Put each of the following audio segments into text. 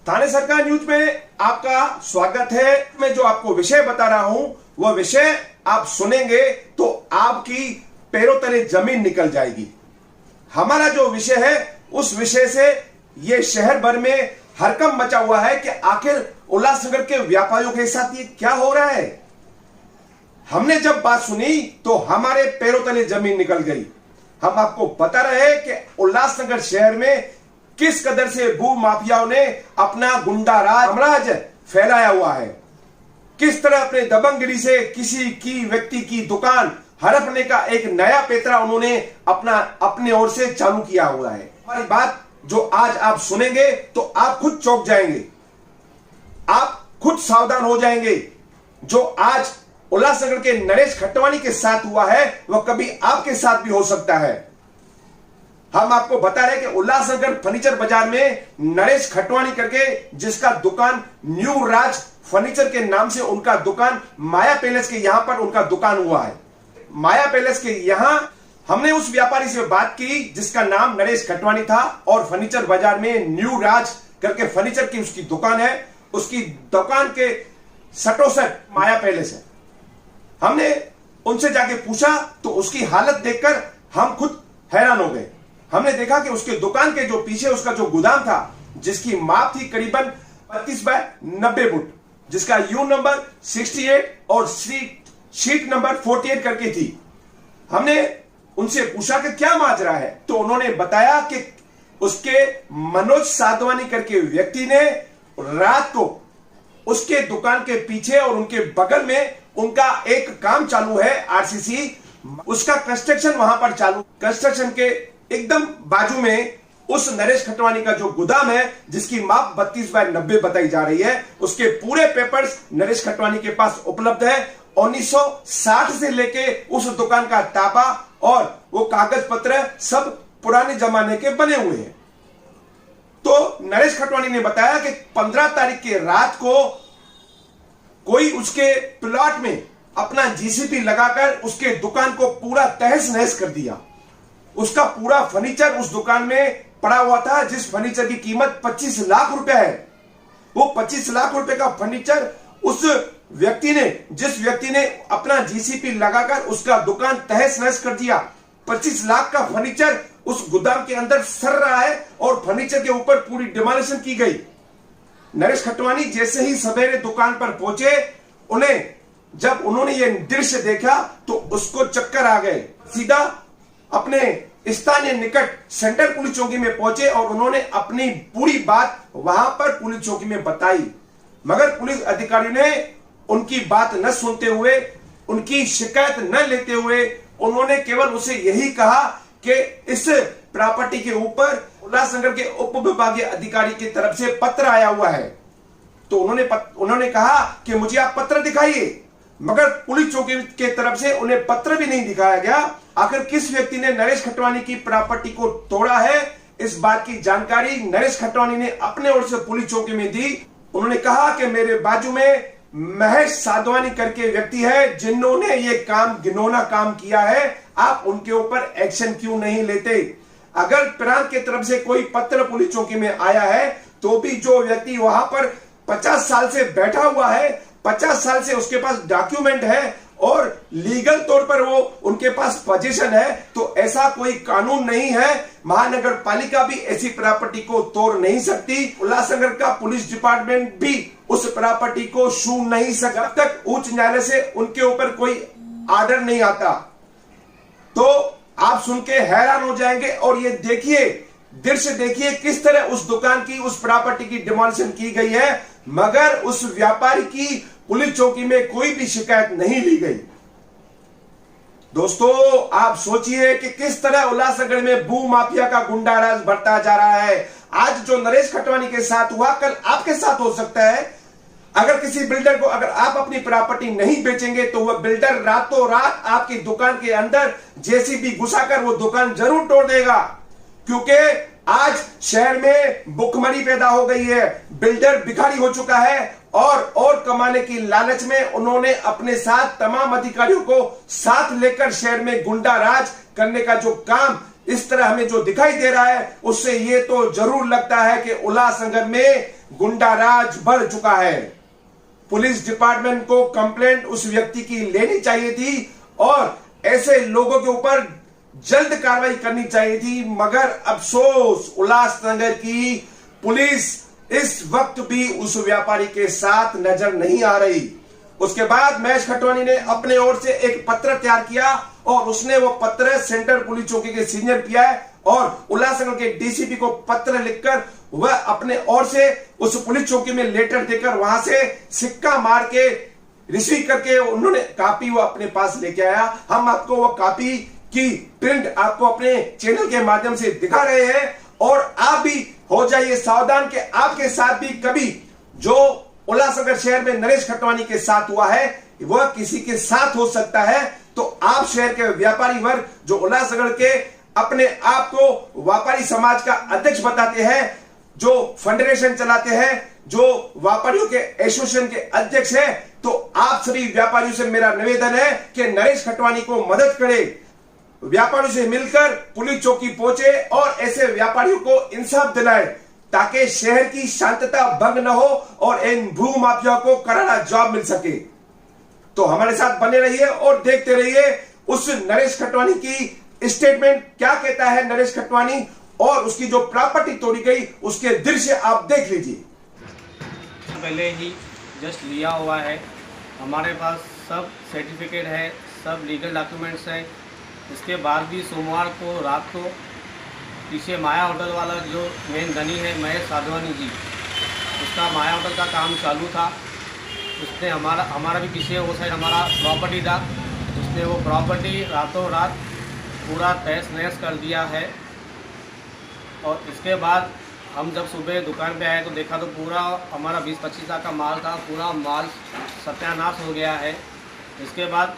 थाने सरकार न्यूज में आपका स्वागत है। मैं जो आपको विषय बता रहा हूं वह विषय आप सुनेंगे तो आपकी पैरों तले जमीन निकल जाएगी। हमारा जो विषय है उस विषय से ये शहर भर में हड़कंप मचा हुआ है कि आखिर उल्लासनगर के व्यापारियों के साथ ये क्या हो रहा है। हमने जब बात सुनी तो हमारे पैरों तले जमीन निकल गई। हम आपको बता रहे हैं कि उल्लासनगर शहर में किस कदर से भू माफियाओं ने अपना गुंडा राज फैलाया हुआ है, किस तरह अपने दबंगगिरी से किसी की व्यक्ति की दुकान हड़पने का एक नया पेतरा उन्होंने अपने ओर से चालू किया हुआ है। हमारी बात जो आज आप सुनेंगे तो आप खुद चौंक जाएंगे, आप खुद सावधान हो जाएंगे। जो आज उल्लासनगर के नरेश खटवानी के साथ हुआ है वह कभी आपके साथ भी हो सकता है। हम आपको बता रहे हैं कि उल्लासनगर फर्नीचर बाजार में नरेश खटवानी करके जिसका दुकान न्यू राज फर्नीचर के नाम से उनका दुकान माया पैलेस के यहां पर उनका दुकान हुआ है। माया पैलेस के यहां हमने उस व्यापारी से बात की जिसका नाम नरेश खटवानी था और फर्नीचर बाजार में न्यू राज करके फर्नीचर की उसकी दुकान है। उसकी दुकान के सटोसट माया पैलेस है। हमने उनसे जाके पूछा तो उसकी हालत देखकर हम खुद हैरान हो गए। हमने देखा कि उसके दुकान के जो पीछे उसका जो गोदाम था जिसकी माप थी करीबन 32 बाय 90 फुट, जिसका यू नंबर 68 और शीट नंबर 48 करके थी। हमने उनसे पूछा कि क्या माजरा है तो उन्होंने बताया कि उसके मनोज साधवानी करके व्यक्ति ने रात को उसके दुकान के पीछे और उनके बगल में उनका एक काम चालू है आरसीसी, उसका कंस्ट्रक्शन वहां पर चालू, कंस्ट्रक्शन के एकदम बाजू में उस नरेश खटवानी का जो गोदाम है जिसकी माप 32 बाय 90 बताई जा रही है, उसके पूरे पेपर्स नरेश खटवानी के पास उपलब्ध है। 1960 से लेके उस दुकान का ताबा और वो कागज पत्र सब पुराने जमाने के बने हुए हैं। तो नरेश खटवानी ने बताया कि 15 तारीख के रात को कोई उसके प्लॉट में अपना जीसीपी लगाकर उसके दुकान को पूरा तहस नहस कर दिया। उसका पूरा फर्नीचर उस दुकान में पड़ा हुआ था जिस फर्नीचर की कीमत 25 लाख रुपए है। वो 25 लाख रुपए का फर्नीचर उस व्यक्ति ने, जिस व्यक्ति ने अपना जीसीपी लगाकर उसका दुकान तहस नहस कर दिया, 25 लाख का फर्नीचर उस गोदाम के अंदर सड़ रहा है और फर्नीचर के ऊपर पूरी डिमोलिशन की गई। नरेश खटवानी जैसे ही सवेरे दुकान पर पहुंचे, जब उन्होंने ये दृश्य देखा तो उसको चक्कर आ गए। सीधा अपने स्थानीय निकट सेंट्रल पुलिस चौकी में पहुंचे और उन्होंने अपनी पूरी बात वहां पर पुलिस चौकी में बताई, मगर पुलिस अधिकारी ने उनकी बात न सुनते हुए, उनकी शिकायत न लेते हुए, उन्होंने केवल उसे यही कहा कि इस प्रॉपर्टी के ऊपर उल्लासनगर के उप विभागीय अधिकारी की तरफ से पत्र आया हुआ है। तो उन्होंने कहा कि मुझे आप पत्र दिखाइए, मगर पुलिस चौकी के तरफ से उन्हें पत्र भी नहीं दिखाया गया। आखिर किस व्यक्ति ने नरेश खटवानी की प्रॉपर्टी को तोड़ा है, इस बात की जानकारी नरेश खटवानी ने अपने ओर से पुलिस चौकी में दी। उन्होंने कहा कि मेरे बाजू में महेश साधवानी करके व्यक्ति है जिन्होंने ये काम, घिनौना काम किया है, आप उनके ऊपर एक्शन क्यों नहीं लेते। अगर प्रांत की तरफ से कोई पत्र पुलिस चौकी में आया है तो भी जो व्यक्ति वहां पर 50 साल से बैठा हुआ है, 50 साल से उसके पास डॉक्यूमेंट है और लीगल तौर पर वो उनके पास पोजीशन है, तो ऐसा कोई कानून नहीं है। महानगर पालिका भी ऐसी प्रॉपर्टी को तोड़ नहीं सकती। उल्लासनगर का पुलिस डिपार्टमेंट भी उस प्रॉपर्टी को छू नहीं सकता जब तक उच्च न्यायालय से उनके ऊपर कोई ऑर्डर नहीं आता। तो आप सुन के हैरान हो जाएंगे और ये देखिए, दृश्य देखिए किस तरह उस दुकान की, उस प्रॉपर्टी की डिमोलिशन की गई है, मगर उस व्यापारी की पुलिस चौकी में कोई भी शिकायत नहीं ली गई। दोस्तों, आप सोचिए कि किस तरह उल्लासनगर में भू माफिया का गुंडा राज बढ़ता जा रहा है। आज जो नरेश खटवानी के साथ हुआ, कल आपके साथ हो सकता है। अगर किसी बिल्डर को, अगर आप अपनी प्रॉपर्टी नहीं बेचेंगे तो वह बिल्डर रातों रात आपकी दुकान के अंदर जेसीबी घुसाकर वो दुकान जरूर तोड़ देगा, क्योंकि आज शहर में भुखमरी पैदा हो गई है। बिल्डर भिखारी हो चुका है और कमाने की लालच में उन्होंने अपने साथ तमाम अधिकारियों को साथ लेकर शहर में गुंडा राज करने का जो काम इस तरह हमें जो दिखाई दे रहा है उससे ये तो जरूर लगता है कि उल्लासनगर में गुंडा राज बढ़ चुका है। पुलिस डिपार्टमेंट को कंप्लेंट उस व्यक्ति की लेनी चाहिए थी और ऐसे लोगों के ऊपर जल्द कार्रवाई करनी चाहिए थी, मगर अफसोस उल्लासनगर की पुलिस इस वक्त भी उस व्यापारी के साथ नजर नहीं आ रही। उसके बाद महेश खटवानी ने अपने ओर से एक पत्र तैयार किया और उसने वो पत्र सेंट्रल पुलिस चौकी के सीनियर किया है और उल्लासनगर के डीसीपी को पत्र लिखकर वह अपने ओर से उस पुलिस चौकी में लेटर देकर वहां से सिक्का मार के रिसीव करके उन्होंने कापी वो अपने पास लेके आया। हम आपको वो कापी की प्रिंट आपको अपने चैनल के माध्यम से दिखा रहे हैं और आप भी हो जाइए सावधान कि आपके साथ भी कभी जो उल्लासनगर शहर में नरेश खटवानी के साथ हुआ है वह किसी के साथ हो सकता है। तो आप शहर के व्यापारी वर्ग जो उल्लासनगर के अपने आप को व्यापारी समाज का अध्यक्ष बताते हैं, जो फेडरेशन चलाते हैं, जो व्यापारियों के एसोसिएशन के अध्यक्ष हैं, तो आप सभी व्यापारियों से मेरा निवेदन है कि नरेश खटवानी को मदद करें, व्यापारियों से मिलकर पुलिस चौकी पहुंचे और ऐसे व्यापारियों को इंसाफ दिलाए ताकि शहर की शांतता भंग न हो और इन भू माफिया को करारा जवाब मिल सके। तो हमारे साथ बने रहिए और देखते रहिए उस नरेश खटवानी की स्टेटमेंट क्या कहता है नरेश खटवानी और उसकी जो प्रॉपर्टी तोड़ी गई उसके दृश्य आप देख लीजिए। पहले ही जस्ट लिया हुआ है, हमारे पास सब सर्टिफिकेट है, सब लीगल डॉक्यूमेंट्स है। इसके बाद भी सोमवार को रात को पीछे माया होटल वाला जो मेन धनी है महेश साधवानी जी, उसका माया होटल का काम चालू था। उसने हमारा भी पीछे वो साइड हमारा प्रॉपर्टी था, उसने वो प्रॉपर्टी रातों रात पूरा तहस नहस कर दिया है। और इसके बाद हम जब सुबह दुकान पे आए तो देखा तो पूरा हमारा 20-25 लाख का माल था, पूरा माल सत्यानाश हो गया है। इसके बाद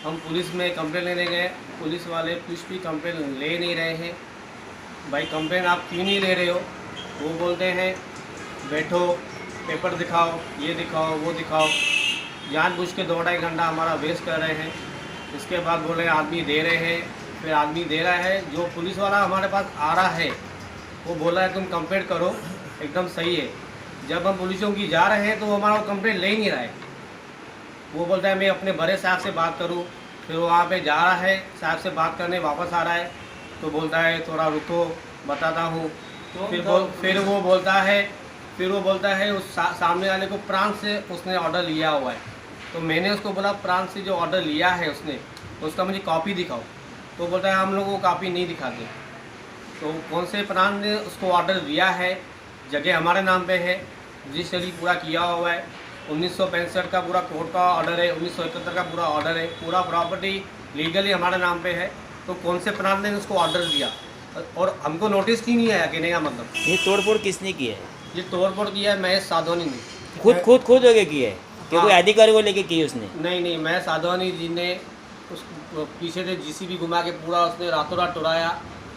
हम पुलिस में कंप्लेन लेने गए, पुलिस वाले कुछ भी कंप्लेन ले नहीं रहे हैं। भाई कंप्लेन आप क्यों नहीं ले रहे हो? वो बोलते हैं बैठो, पेपर दिखाओ, ये दिखाओ, वो दिखाओ, जानबूझ के 2-2.5 घंटा हमारा वेस्ट कर रहे हैं। इसके बाद बोले आदमी दे रहे हैं, फिर आदमी दे रहा है। जो पुलिस वाला हमारे पास आ रहा है वो बोला है तुम कंप्लेंट करो, एकदम सही है। जब हम पुलिसों की जा रहे हैं तो वो हमारा कंप्लेंट ले ही नहीं रहा है। वो बोलता है मैं अपने बड़े साहब से बात करूं, फिर वो वहाँ पे जा रहा है, साहब से बात करने वापस आ रहा है तो बोलता है थोड़ा रुको बताता हूँ। तो फिर वो बोलता है उस सामने वाले को प्रांत से उसने ऑर्डर लिया हुआ है। तो मैंने उसको बोला प्रांत से जो ऑर्डर लिया है उसने उसका मुझे कॉपी दिखाओ। तो बोलता है हम लोग वो कॉपी नहीं दिखाते। तो कौन से प्रांत ने उसको ऑर्डर दिया है, जगह हमारे नाम पे है, रजिस्ट्री पूरा किया हुआ है, 1965 का पूरा कोर्ट का ऑर्डर है, 1971 का पूरा ऑर्डर है, पूरा प्रॉपर्टी लीगली हमारे नाम पे है। तो कौन से प्रांत ने उसको ऑर्डर दिया और हमको नोटिस क्यों नहीं आया? कहने का मतलब ये तोड़फोड़ किसने की है? ये तोड़फोड़ किया है महेश साधवानी ने। खुद होके की है कि कोई अधिकारी को लेके की उसने? नहीं, महेश साधवानी जी ने उस पीछे से जीसीबी घुमा के पूरा उसने रातों रात तोड़ाया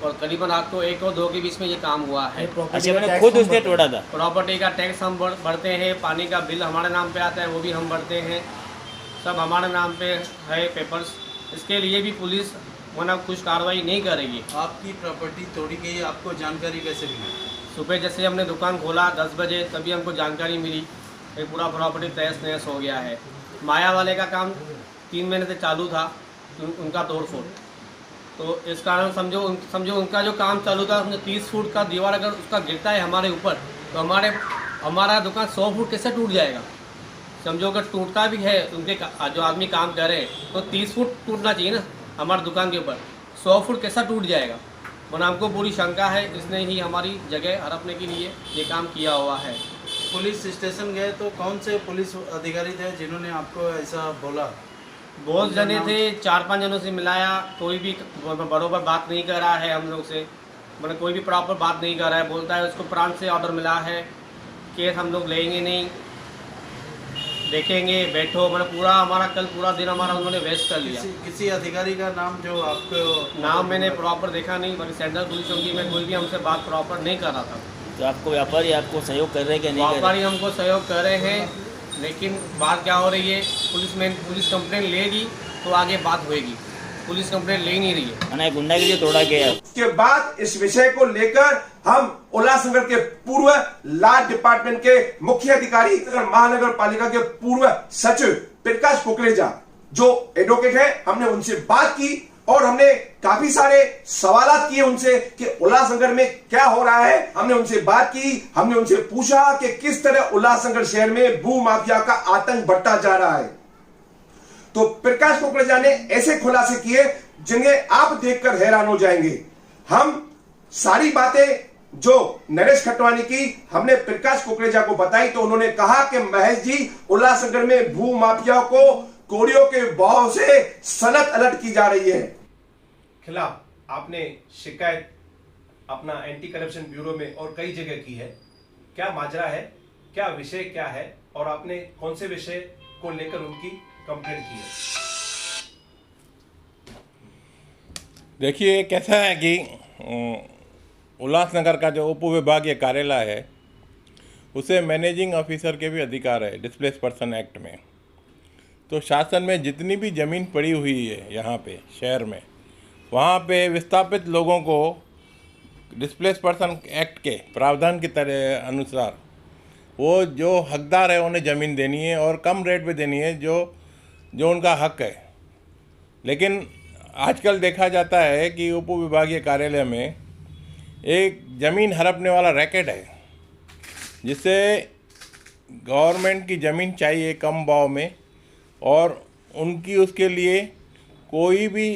और करीबन रात को 1 और 2 के बीच में ये काम हुआ है। अच्छा, मैंने खुद उसने तोड़ा था। प्रॉपर्टी का टैक्स हम भरते हैं, पानी का बिल हमारे नाम पे आता है वो भी हम भरते हैं, सब हमारे नाम पे है पेपर्स। इसके लिए भी पुलिस वरना कुछ कार्रवाई नहीं करेगी। आपकी प्रॉपर्टी तोड़ी गई, आपको जानकारी कैसे मिली? सुबह जैसे हमने दुकान खोला 10 बजे तभी हमको जानकारी मिली कि पूरा प्रॉपर्टी तहस नहस हो गया है। माया वाले का काम 3 महीने से चालू था, उनका तोड़फोड़। तो इस कारण समझो उनका जो काम चालू था उसमें 30 फुट का दीवार अगर उसका गिरता है हमारे ऊपर तो हमारा दुकान 100 फुट कैसे टूट जाएगा? समझो अगर टूटता भी है उनके जो आदमी काम कर रहे हैं तो 30 फुट टूटना चाहिए ना हमारी दुकान के ऊपर, 100 फुट कैसा टूट जाएगा? वरना हमको पूरी शंका है इसने ही हमारी जगह हड़पने के लिए ये काम किया हुआ है। पुलिस स्टेशन गए तो कौन से पुलिस अधिकारी थे जिन्होंने आपको ऐसा बोला? बहुत जने थे, 4-5 जनों से मिलाया, कोई भी बराबर बात नहीं कर रहा है हम लोग से, मतलब कोई भी प्रॉपर बात नहीं कर रहा है। बोलता है उसको प्रांत से ऑर्डर मिला है, केस हम लोग लेंगे नहीं, देखेंगे, बैठो, मतलब पूरा हमारा कल पूरा दिन हमारा उन्होंने वेस्ट कर लिया। किसी अधिकारी का नाम जो आपको? नाम मैंने प्रॉपर देखा नहीं, बल्कि सेंट्रल पुलिस चौकी में कोई भी हमसे बात प्रॉपर नहीं कर रहा था। तो आपको व्यापारी आपको सहयोग कर रहे हैं कि नहीं? व्यापारी हमको सहयोग कर रहे हैं, लेकिन बात क्या हो रही है पुलिस कंप्लेंट लेगी तो आगे बात होएगी। पुलिस कंप्लेंट ले ही नहीं रही है। અને ગુંડાગીરી તોડા ગયા। के बाद इस विषय को लेकर हम उल्लासनगर के पूर्व लॉ डिपार्टमेंट के मुख्य अधिकारी महानगर पालिका के पूर्व सचिव प्रकाश कुकरेजा जो एडवोकेट है, हमने उनसे बात की और हमने काफी सारे सवालात किए उनसे कि उल्लासनगर में क्या हो रहा है। हमने उनसे बात की, हमने उनसे पूछा कि किस तरह उल्लासनगर शहर में भू माफिया का आतंक बढ़ता जा रहा है। तो प्रकाश कुकरेजा ने ऐसे खुलासे किए जिन्हें आप देखकर हैरान हो जाएंगे। हम सारी बातें जो नरेश खटवानी की हमने प्रकाश कुकरेजा को बताई तो उन्होंने कहा कि महेश जी, उल्लासनगर में भू माफिया को कोड़ियों के बहाव से सनत अलर्ट की जा रही है। खिलाफ आपने शिकायत अपना एंटी करप्शन ब्यूरो में और कई जगह की है, क्या माजरा है, क्या विषय क्या है और आपने कौन से विषय को लेकर उनकी कंप्लेंट की है? देखिए, कैसा है कि उल्लासनगर का जो उप विभागीय कार्यालय है उसे मैनेजिंग ऑफिसर के भी अधिकार है डिस्प्लेस पर्सन एक्ट में। तो शासन में जितनी भी ज़मीन पड़ी हुई है यहाँ पे शहर में, वहाँ पे विस्थापित लोगों को डिस्प्लेस पर्सन एक्ट के प्रावधान की तरह अनुसार वो जो हकदार है उन्हें ज़मीन देनी है और कम रेट पे देनी है जो उनका हक है। लेकिन आजकल देखा जाता है कि उप विभागीय कार्यालय में एक ज़मीन हड़पने वाला रैकेट है, जिससे गवर्नमेंट की ज़मीन चाहिए कम भाव में और उनकी उसके लिए कोई भी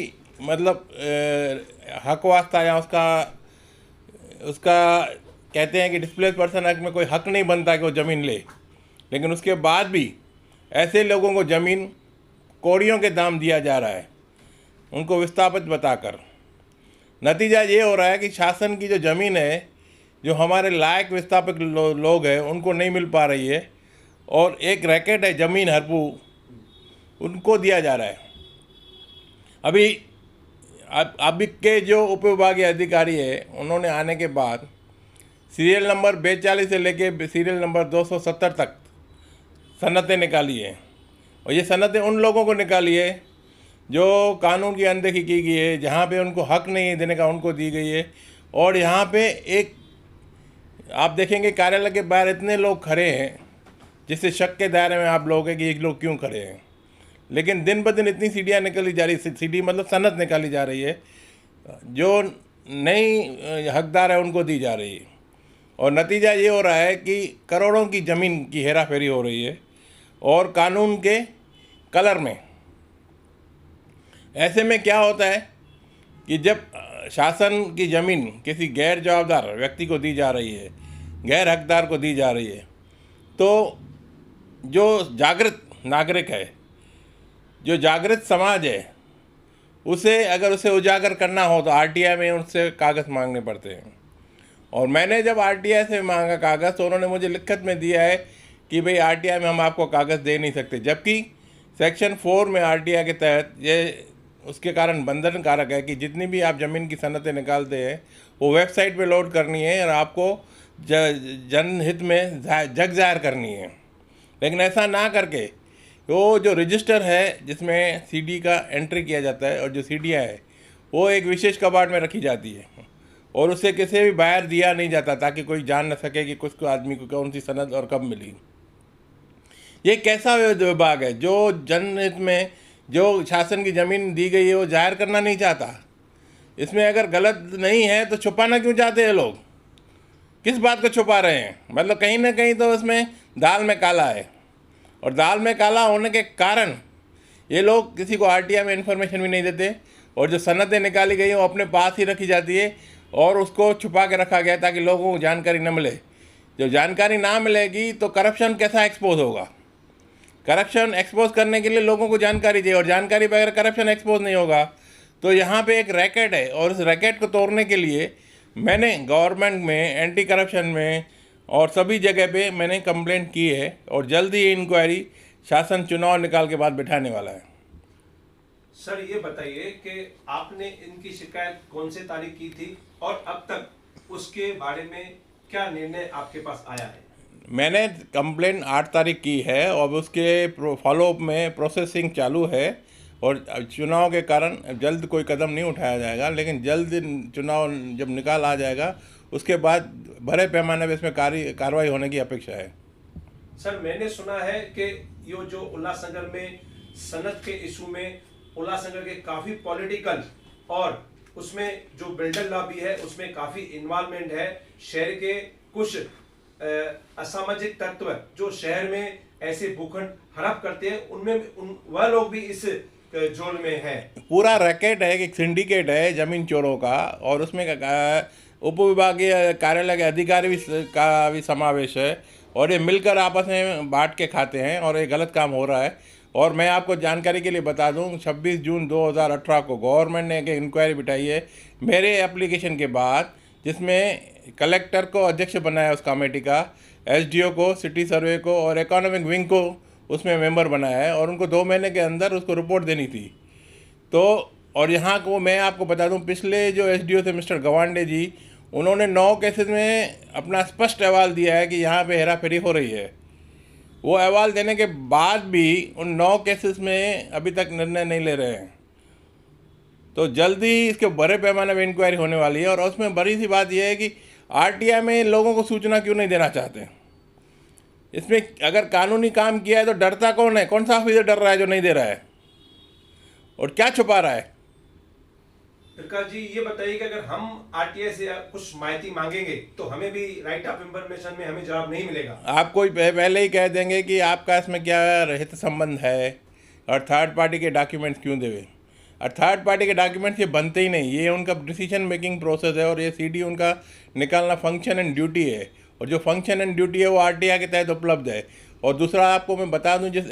मतलब हक वास्ता या उसका कहते हैं कि डिस्प्लेस पर्सन एक्ट में कोई हक नहीं बनता कि वो ज़मीन ले, लेकिन उसके बाद भी ऐसे लोगों को ज़मीन कौड़ियों के दाम दिया जा रहा है उनको विस्थापित बताकर। नतीजा ये हो रहा है कि शासन की जो ज़मीन है, जो हमारे लायक विस्थापित लोग हैं उनको नहीं मिल पा रही है और एक रैकेट है ज़मीन हड़पू, उनको दिया जा रहा है। अभी के जो उप विभागीय अधिकारी है उन्होंने आने के बाद सीरियल नंबर 42 से लेके सीरियल नंबर 270 तक सनतें निकाली है और ये सनतें उन लोगों को निकाली है जो कानून की अनदेखी की गई है, जहाँ पे उनको हक नहीं देने का उनको दी गई है। और यहाँ पे एक आप देखेंगे कार्यालय के बाहर इतने लोग खड़े हैं जिससे शक के दायरे में आप लोग हैं कि ये लोग क्यों खड़े हैं, लेकिन दिन ब दिन इतनी सीढ़ियाँ निकाली जा रही, सीढ़ी मतलब सनत निकाली जा रही है जो नई हकदार है उनको दी जा रही है। और नतीजा ये हो रहा है कि करोड़ों की ज़मीन की हेरा फेरी हो रही है और कानून के कलर में। ऐसे में क्या होता है कि जब शासन की ज़मीन किसी गैर जवाबदार व्यक्ति को दी जा रही है, गैर हकदार को दी जा रही है, तो जो जागृत नागरिक है, जो जागृत समाज है, उसे अगर उसे उजागर करना हो तो आरटीआई में उनसे कागज़ मांगने पड़ते हैं। और मैंने जब आरटीआई से मांगा कागज़ तो उन्होंने मुझे लिखत में दिया है कि भाई आरटीआई में हम आपको कागज़ दे नहीं सकते, जबकि सेक्शन 4 में आरटीआई के तहत ये उसके कारण बंधन कारक है कि जितनी भी आप ज़मीन की सनतें निकालते हैं वो वेबसाइट पे लोड करनी है और आपको जनहित में जग जाहिर करनी है। लेकिन ऐसा ना करके वो जो रजिस्टर है जिसमें सीडी का एंट्री किया जाता है और जो सीडियाँ है वो एक विशेष कबाट में रखी जाती है और उसे किसी भी बाहर दिया नहीं जाता ताकि कोई जान न सके कि कुछ आदमी को कौन सी सनद और कब मिली। ये कैसा विभाग है जो जनहित में जो शासन की ज़मीन दी गई है वो जाहिर करना नहीं चाहता। इसमें अगर गलत नहीं है तो छुपाना क्यों चाहते हैं लोग, किस बात को छुपा रहे हैं? मतलब कहीं ना कहीं तो उसमें दाल में काला है और दाल में काला होने के कारण ये लोग किसी को आरटीआई में इन्फॉर्मेशन भी नहीं देते और जो सनतें निकाली गई वो अपने पास ही रखी जाती है और उसको छुपा के रखा गया ताकि लोगों को जानकारी न मिले। जो जानकारी ना मिलेगी तो करप्शन कैसा एक्सपोज होगा? करप्शन एक्सपोज करने के लिए लोगों को जानकारी चाहिए और जानकारी बगैर करप्शन एक्सपोज नहीं होगा। तो यहाँ पे एक रैकेट है और उस रैकेट को तोड़ने के लिए मैंने गवर्नमेंट में, एंटी करप्शन में और सभी जगह पे मैंने कंप्लेंट की है और जल्द ही इंक्वायरी शासन चुनाव निकाल के बाद बिठाने वाला है। सर ये बताइए कि आपने इनकी शिकायत कौन से तारीख की थी और अब तक उसके बारे में क्या निर्णय आपके पास आया है? मैंने कंप्लेंट 8 तारीख की है और उसके फॉलोअप में प्रोसेसिंग चालू है और चुनाव के कारण जल्द कोई कदम नहीं उठाया जाएगा, लेकिन जल्द चुनाव जब निकाल आ जाएगा उसके बाद बड़े पैमाने पर इसमें कार्रवाई होने की अपेक्षा है। सर, मैंने सुना है कि ये जो उल्लासनगर में सनत के इशू में उल्लासनगर के काफी पॉलिटिकल और उसमें जो बिल्डर लॉबी है उसमें काफी इन्वॉल्वमेंट है। शहर के कुछ असामाजिक तत्व जो शहर में ऐसे भूखंड हड़प करते हैं, उनमें वह लोग भी इस जोड़ में है। पूरा रैकेट है, एक सिंडिकेट है जमीन चोरों का, और उसमें उप विभागीय कार्यालय के अधिकारी का भी समावेश है, और ये मिलकर आपस में बांट के खाते हैं, और ये गलत काम हो रहा है। और मैं आपको जानकारी के लिए बता दूं, 26 जून 2018 को गवर्नमेंट ने एक इंक्वायरी बिठाई है मेरे एप्लीकेशन के बाद, जिसमें कलेक्टर को अध्यक्ष बनाया उस कमेटी का, एसडीओ को, सिटी सर्वे को और इकोनॉमिक विंग को उसमें मेंबर बनाया है, और उनको 2 महीने के अंदर उसको रिपोर्ट देनी थी। तो और यहाँ को मैं आपको बता दूं, पिछले जो एसडीओ थे मिस्टर गवांडे जी, उन्होंने 9 केसेस में अपना स्पष्ट अहवाल दिया है कि यहाँ पे हेरा फेरी हो रही है। वो अहवाल देने के बाद भी उन 9 केसेस में अभी तक निर्णय नहीं ले रहे हैं। तो जल्दी इसके बड़े पैमाने पर इंक्वायरी होने वाली है, और उसमें बड़ी सी बात यह है कि आरटीआई में लोगों को सूचना क्यों नहीं देना चाहते। इसमें अगर कानूनी काम किया है तो डरता कौन है? कौन सा ऑफिसर डर रहा है जो नहीं दे रहा है, और क्या छुपा रहा है? प्रकाश जी, ये बताइए कि अगर हम आरटीआई से कुछ माहिती मांगेंगे तो हमें भी राइट ऑफ इंफॉर्मेशन में हमें जवाब नहीं मिलेगा। आपको पहले ही कह देंगे कि आपका इसमें क्या हित संबंध है, और थर्ड पार्टी के डॉक्यूमेंट्स क्यों देवे। और थर्ड पार्टी के डॉक्यूमेंट्स ये बनते ही नहीं, ये उनका डिसीजन मेकिंग प्रोसेस है, और ये सीडी उनका निकालना फंक्शन एंड ड्यूटी है, और जो फंक्शन एंड ड्यूटी है वो आरटीआई के तहत उपलब्ध है। और दूसरा आपको मैं बता दूं, जिस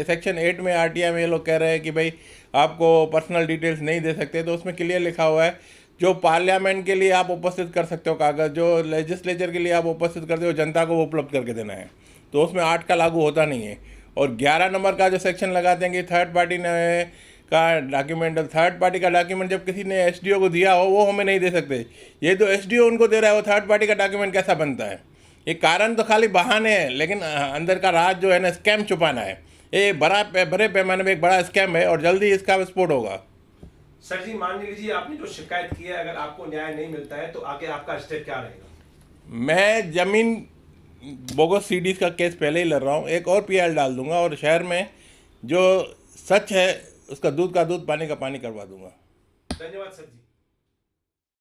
सेक्शन 8 में आरटीआई में ये लोग कह रहे हैं कि भाई आपको पर्सनल डिटेल्स नहीं दे सकते, तो उसमें क्लियर लिखा हुआ है जो पार्लियामेंट के लिए आप उपस्थित कर सकते हो कागज़, जो लेजिस्लेचर के लिए आप उपस्थित करते हो जनता को वो उपलब्ध करके देना है। तो उसमें 8 का लागू होता नहीं है। और 11 नंबर का जो सेक्शन लगाते हैं कि थर्ड पार्टी ने का डॉक्यूमेंट, थर्ड पार्टी का डॉक्यूमेंट जब किसी ने एसडीओ को दिया हो वो हमें नहीं दे सकते। ये तो एसडीओ उनको दे रहा है, वो थर्ड पार्टी का डॉक्यूमेंट कैसा बनता है? ये कारण तो खाली बहाने हैं, लेकिन अंदर का राज जो है ना, स्कैम छुपाना है। ये बड़े पैमाने में एक बड़ा स्कैम है, और जल्दी इसका विस्फोट होगा। सर जी, मान लीजिए आपने जो शिकायत की है, अगर आपको न्याय नहीं मिलता है तो आगे आपका स्टेप क्या रहेगा? मैं जमीन बोगस सीडीज का केस पहले ही लड़ रहा हूँ, एक और पीएल डाल दूंगा, और शहर में जो सच है उसका दूध का दूध, पानी का पानी करवा दूंगा। धन्यवाद सर जी।